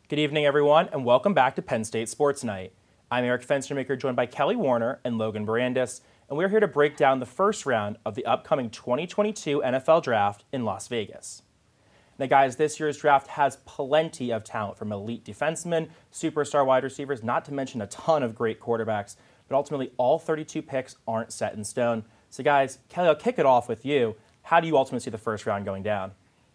Good evening, everyone, and welcome back to Penn State Sports Night. I'm Eric Fenstermaker, joined by Kelly Warner and Logan Barandis, and we're here to break down the first round of the upcoming 2022 NFL Draft in Las Vegas. Now, guys, this year's draft has plenty of talent, from elite defensemen, superstar wide receivers, not to mention a ton of great quarterbacks, but ultimately all 32 picks aren't set in stone. So, guys, Kelly, I'll kick it off with you. How do you ultimately see the first round going down?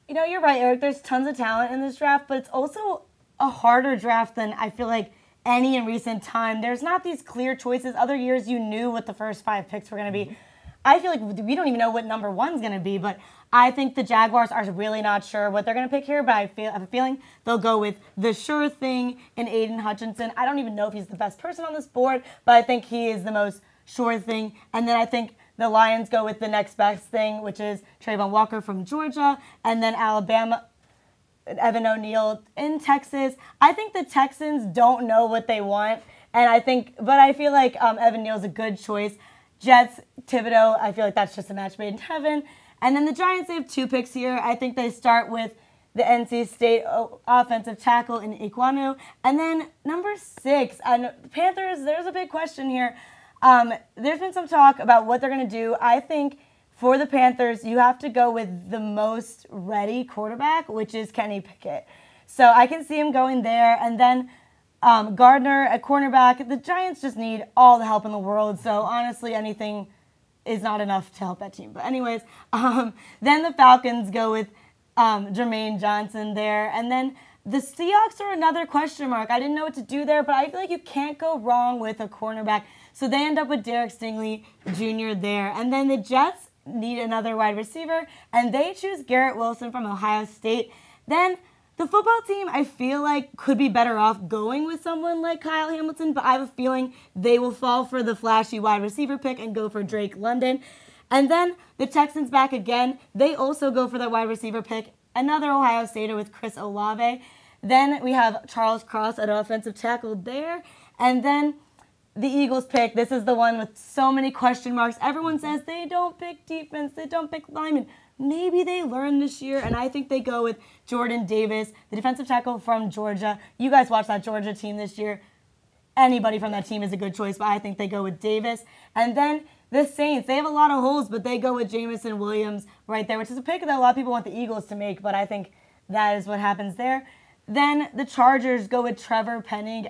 You know, you're right, Eric. There's tons of talent in this draft, but it's also a harder draft than I feel like any in recent time. There's not these clear choices. Other years you knew what the first 5 picks were going to be. I feel like we don't even know what number 1's going to be, but I think the Jaguars are really not sure what they're going to pick here, but I have a feeling they'll go with the sure thing in Aiden Hutchinson. I don't even know if he's the best person on this board, but I think he is the most sure thing. And then I think the Lions go with the next best thing, which is Trayvon Walker from Georgia, and then Alabama, Evan O'Neal in Texas. I think the Texans don't know what they want, but I feel like Evan Neal's a good choice. Jets, Thibodeau, I feel like that's just a match made in heaven. And then the Giants, they have 2 picks here. I think they start with the NC State offensive tackle in Iquanu. And then number 6, and Panthers, there's a big question here. There's been some talk about what they're going to do. I think for the Panthers, you have to go with the most ready quarterback, which is Kenny Pickett. So I can see him going there. And then Gardner at cornerback. The Giants just need all the help in the world. So honestly, anything is not enough to help that team. But anyways, then the Falcons go with Jermaine Johnson there. And then the Seahawks are another question mark. I didn't know what to do there, but I feel like you can't go wrong with a cornerback. So they end up with Derek Stingley Jr. there. And then the Jets need another wide receiver, and they choose Garrett Wilson from Ohio State. Then the football team, I feel like, could be better off going with someone like Kyle Hamilton, but I have a feeling they will fall for the flashy wide receiver pick and go for Drake London. And then the Texans back again. They also go for that wide receiver pick, another Ohio Stater with Chris Olave. Then we have Charles Cross at offensive tackle there. And then the Eagles pick. This is the one with so many question marks. Everyone says they don't pick defense, they don't pick linemen. Maybe they learned this year, and I think they go with Jordan Davis, the defensive tackle from Georgia. You guys watched that Georgia team this year. Anybody from that team is a good choice, but I think they go with Davis. And then the Saints, they have a lot of holes, but they go with Jamison Williams right there, which is a pick that a lot of people want the Eagles to make, but I think that is what happens there. Then the Chargers go with Trevor Penning,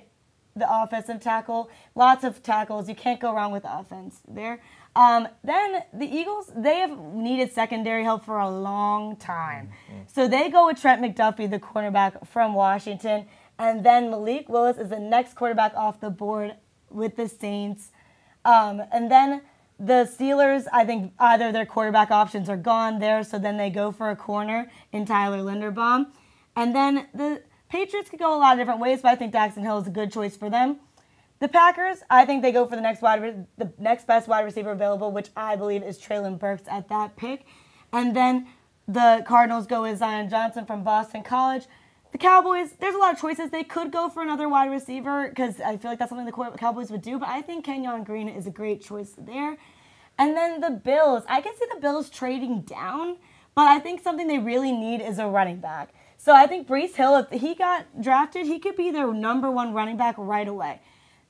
the offensive tackle. Lots of tackles. You can't go wrong with the offense there. Then the Eagles, they have needed secondary help for a long time. So they go with Trent McDuffie, the cornerback from Washington. And then Malik Willis is the next quarterback off the board with the Saints. And then the Steelers, I think either their quarterback options are gone there, so then they go for a corner in Tyler Linderbaum. And then the Patriots could go a lot of different ways, but I think Daxton Hill is a good choice for them. The Packers, I think they go for the next best wide receiver available, which I believe is Treylon Burks at that pick. And then the Cardinals go with Zion Johnson from Boston College. The Cowboys, there's a lot of choices. They could go for another wide receiver because I feel like that's something the Cowboys would do, but I think Kenyon Green is a great choice there. And then the Bills, I can see the Bills trading down, but I think something they really need is a running back. So I think Breece Hill, if he got drafted, he could be their #1 running back right away.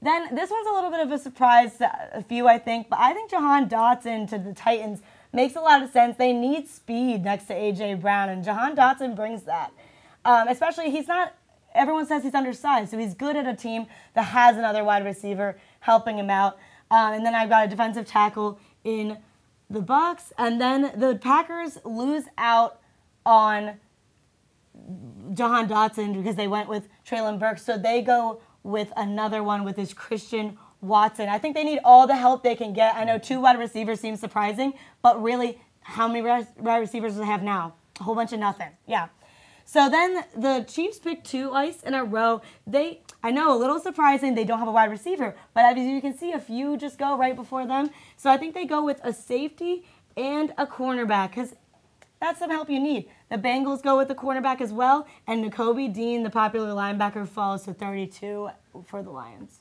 Then this one's a little bit of a surprise to a few, I think, but I think Jahan Dotson to the Titans makes a lot of sense. They need speed next to A.J. Brown, and Jahan Dotson brings that. Especially, everyone says he's undersized, so he's good at a team that has another wide receiver helping him out. And then I've got a defensive tackle in the Bucs, and then the Packers lose out on Jahan Dotson because they went with Treylon Burks, so they go with another one with his Christian Watson. I think they need all the help they can get. I know 2 wide receivers seems surprising, but really, how many wide receivers do they have now? A whole bunch of nothing. Yeah. So then the Chiefs pick twice in a row. I know, a little surprising they don't have a wide receiver, but as you can see, a few just go right before them. So I think they go with a safety and a cornerback because that's some help you need. The Bengals go with the cornerback as well, and Nakobe Dean, the popular linebacker, falls to 32 for the Lions.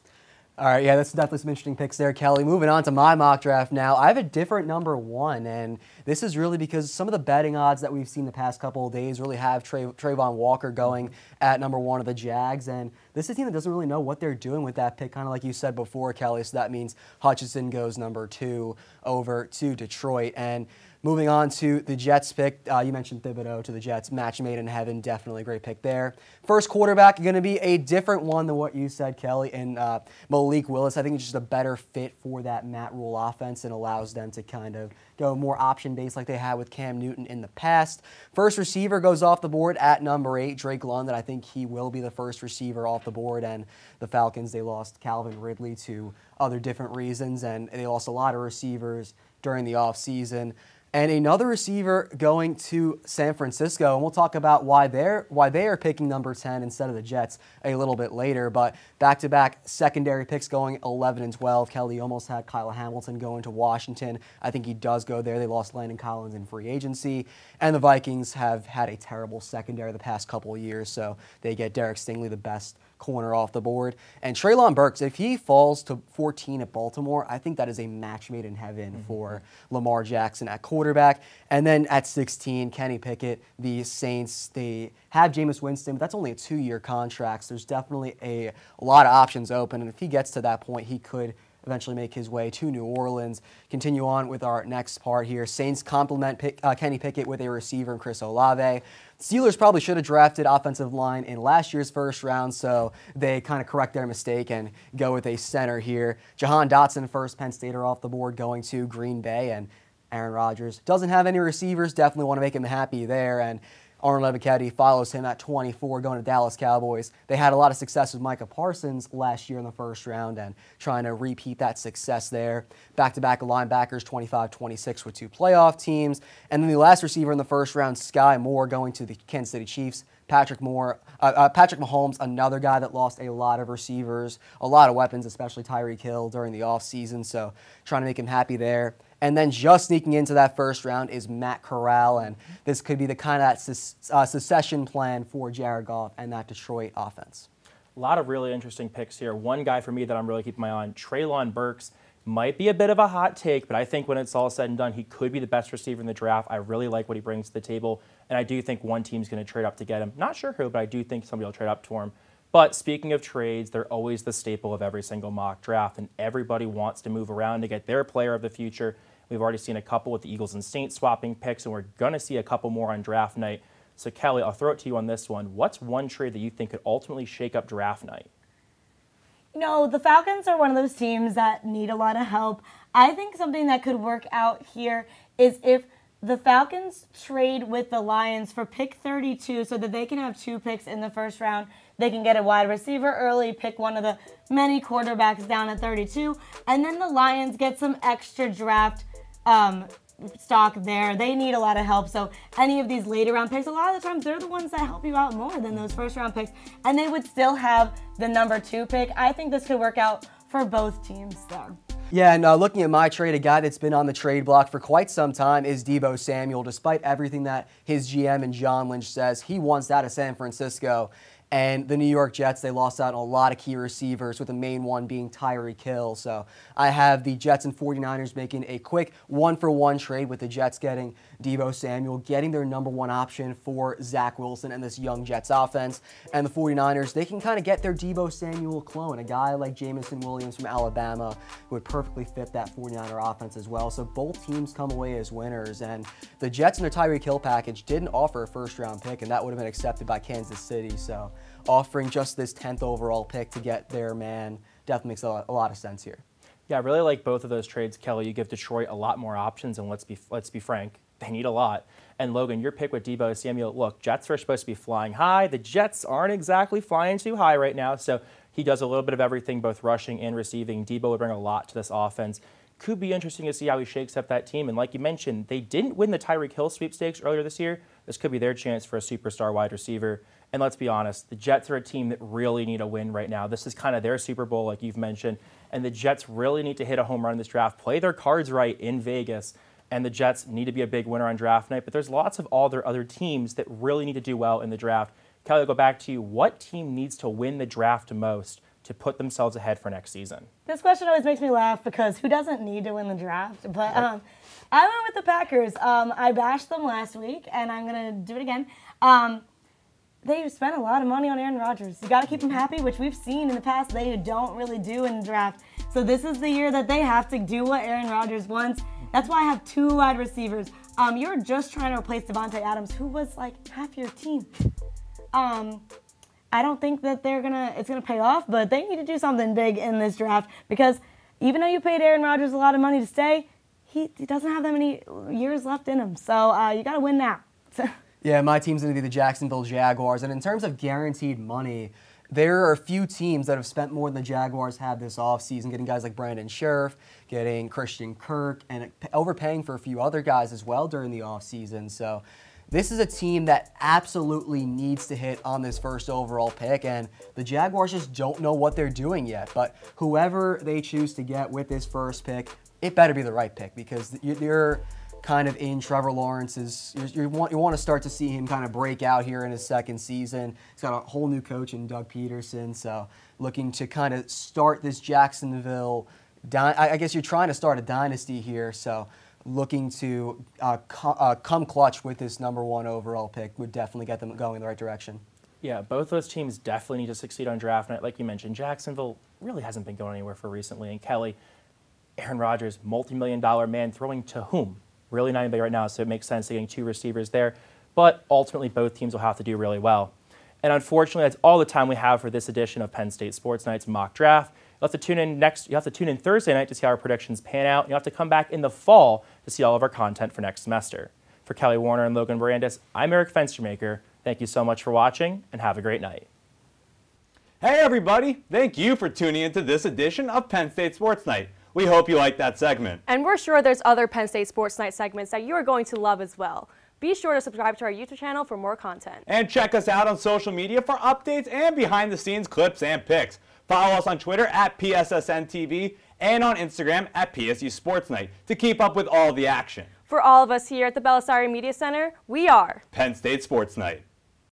All right, yeah, that's definitely some interesting picks there, Kelly. Moving on to my mock draft now. I have a different number 1, and this is really because some of the betting odds that we've seen the past couple of days really have Trayvon Walker going at number 1 of the Jags, and this is a team that doesn't really know what they're doing with that pick, kind of like you said before, Kelly, so that means Hutchinson goes number 2 over to Detroit. And moving on to the Jets pick, you mentioned Thibodeau to the Jets. Match made in heaven, definitely a great pick there. First quarterback going to be a different one than what you said, Kelly, and Malik Willis. I think it's just a better fit for that Matt Rule offense and allows them to kind of go more option-based like they had with Cam Newton in the past. First receiver goes off the board at number 8, Drake London. I think he will be the first receiver off the board, and the Falcons, they lost Calvin Ridley to other different reasons, and they lost a lot of receivers during the offseason. And another receiver going to San Francisco, and we'll talk about why they are picking number 10 instead of the Jets a little bit later. But back-to-back secondary picks going 11 and 12. Kelly almost had Kyle Hamilton going to Washington. I think he does go there. They lost Landon Collins in free agency. And the Vikings have had a terrible secondary the past couple of years, so they get Derek Stingley, the best corner off the board. And Treylon Burks, if he falls to 14 at Baltimore, I think that is a match made in heaven for Lamar Jackson at quarterback. And then at 16, Kenny Pickett, the Saints, they have Jameis Winston, but that's only a 2-year contract, so there's definitely a lot of options open. And if he gets to that point, he could eventually make his way to New Orleans. Continue on with our next part here. Saints complement Kenny Pickett with a receiver in Chris Olave. Steelers probably should have drafted offensive line in last year's first round, so they kind of correct their mistake and go with a center here. Jahan Dotson, first Penn Stater off the board, going to Green Bay, and Aaron Rodgers doesn't have any receivers. Definitely want to make him happy there, and Arnold Ebiketie follows him at 24, going to Dallas Cowboys. They had a lot of success with Micah Parsons last year in the first round and trying to repeat that success there. Back-to-back linebackers, 25-26 with 2 playoff teams. And then the last receiver in the first round, Sky Moore, going to the Kansas City Chiefs. Patrick Mahomes, another guy that lost a lot of receivers, a lot of weapons, especially Tyreek Hill during the offseason, so trying to make him happy there. And then just sneaking into that first round is Matt Corral, and this could be the kind of succession plan for Jared Goff and that Detroit offense. A lot of really interesting picks here. One guy for me that I'm really keeping my eye on, Treylon Burks, might be a bit of a hot take, but I think when it's all said and done, he could be the best receiver in the draft. I really like what he brings to the table, and I do think one team's going to trade up to get him. Not sure who, but I do think somebody will trade up for him. But speaking of trades, they're always the staple of every single mock draft, and everybody wants to move around to get their player of the future. We've already seen a couple with the Eagles and Saints swapping picks, and we're going to see a couple more on draft night. So, Kelly, I'll throw it to you on this one. What's one trade that you think could ultimately shake up draft night? You know, the Falcons are one of those teams that need a lot of help. I think something that could work out here is if the Falcons trade with the Lions for pick 32 so that they can have 2 picks in the first round. They can get a wide receiver early, pick one of the many quarterbacks down at 32, and then the Lions get some extra draft stock there. They need a lot of help. So any of these later round picks, a lot of the times they're the ones that help you out more than those first round picks. And they would still have the number 2 pick. I think this could work out for both teams there. Yeah, and looking at my trade, a guy that's been on the trade block for quite some time is Deebo Samuel. Despite everything that his GM and John Lynch says, he wants out of San Francisco. And the New York Jets, they lost out on a lot of key receivers, with the main one being Tyreek Hill. So I have the Jets and 49ers making a quick 1-for-1 trade, with the Jets getting Deebo Samuel, getting their number 1 option for Zach Wilson and this young Jets offense. And the 49ers, they can kind of get their Deebo Samuel clone, a guy like Jameson Williams from Alabama, who would perfectly fit that 49er offense as well. So both teams come away as winners. And the Jets and their Tyreek Hill package didn't offer a first-round pick, and that would have been accepted by Kansas City. So offering just this 10th overall pick to get their man definitely makes a lot of sense here. Yeah, I really like both of those trades, Kelly. You give Detroit a lot more options, and let's be frank, they need a lot. And Logan, your pick with Deebo Samuel, look, Jets are supposed to be flying high. The Jets aren't exactly flying too high right now, so he does a little bit of everything, both rushing and receiving. Deebo would bring a lot to this offense. Could be interesting to see how he shakes up that team. And like you mentioned, they didn't win the Tyreek Hill sweepstakes earlier this year. This could be their chance for a superstar wide receiver. And let's be honest, the Jets are a team that really need a win right now. This is kind of their Super Bowl, like you've mentioned. And the Jets really need to hit a home run in this draft, play their cards right in Vegas. And the Jets need to be a big winner on draft night. But there's lots of all their other teams that really need to do well in the draft. Kelly, I'll go back to you. What team needs to win the draft most to put themselves ahead for next season? This question always makes me laugh because who doesn't need to win the draft? But I went with the Packers. I bashed them last week, and I'm going to do it again. They spent a lot of money on Aaron Rodgers. You got to keep them happy, which we've seen in the past they don't really do in the draft. So this is the year that they have to do what Aaron Rodgers wants. That's why I have 2 wide receivers. You're just trying to replace Devontae Adams, who was like half your team. I don't think that it's gonna pay off, but they need to do something big in this draft because even though you paid Aaron Rodgers a lot of money to stay, he doesn't have that many years left in him. So you got to win now. Yeah, my team's going to be the Jacksonville Jaguars. And in terms of guaranteed money, there are a few teams that have spent more than the Jaguars have this offseason, getting guys like Brandon Scherf, getting Christian Kirk, and overpaying for a few other guys as well during the offseason. So this is a team that absolutely needs to hit on this first overall pick, and the Jaguars just don't know what they're doing yet. But whoever they choose to get with this first pick, it better be the right pick because you're kind of in Trevor Lawrence's, you want to start to see him kind of break out here in his second season. He's got a whole new coach in Doug Peterson, so looking to kind of start this Jacksonville, I guess you're trying to start a dynasty here, so looking to come clutch with this #1 overall pick would definitely get them going in the right direction. Yeah, both those teams definitely need to succeed on draft night. Like you mentioned, Jacksonville really hasn't been going anywhere for recently, and Kelly, Aaron Rodgers, multi-million-dollar man, throwing to whom? Really not anybody right now, so it makes sense to getting 2 receivers there. But ultimately, both teams will have to do really well. And unfortunately, that's all the time we have for this edition of Penn State Sports Night's mock draft. You'll have to tune in Thursday night to see how our predictions pan out. You'll have to come back in the fall to see all of our content for next semester. For Kelly Warner and Logan Barandis, I'm Eric Fenstermaker. Thank you so much for watching, and have a great night. Hey everybody! Thank you for tuning into this edition of Penn State Sports Night. We hope you liked that segment. And we're sure there's other Penn State Sports Night segments that you are going to love as well. Be sure to subscribe to our YouTube channel for more content. And check us out on social media for updates and behind-the-scenes clips and pics. Follow us on Twitter at PSSN TV and on Instagram at PSU Sports Night to keep up with all the action. For all of us here at the Belisari Media Center, we are Penn State Sports Night.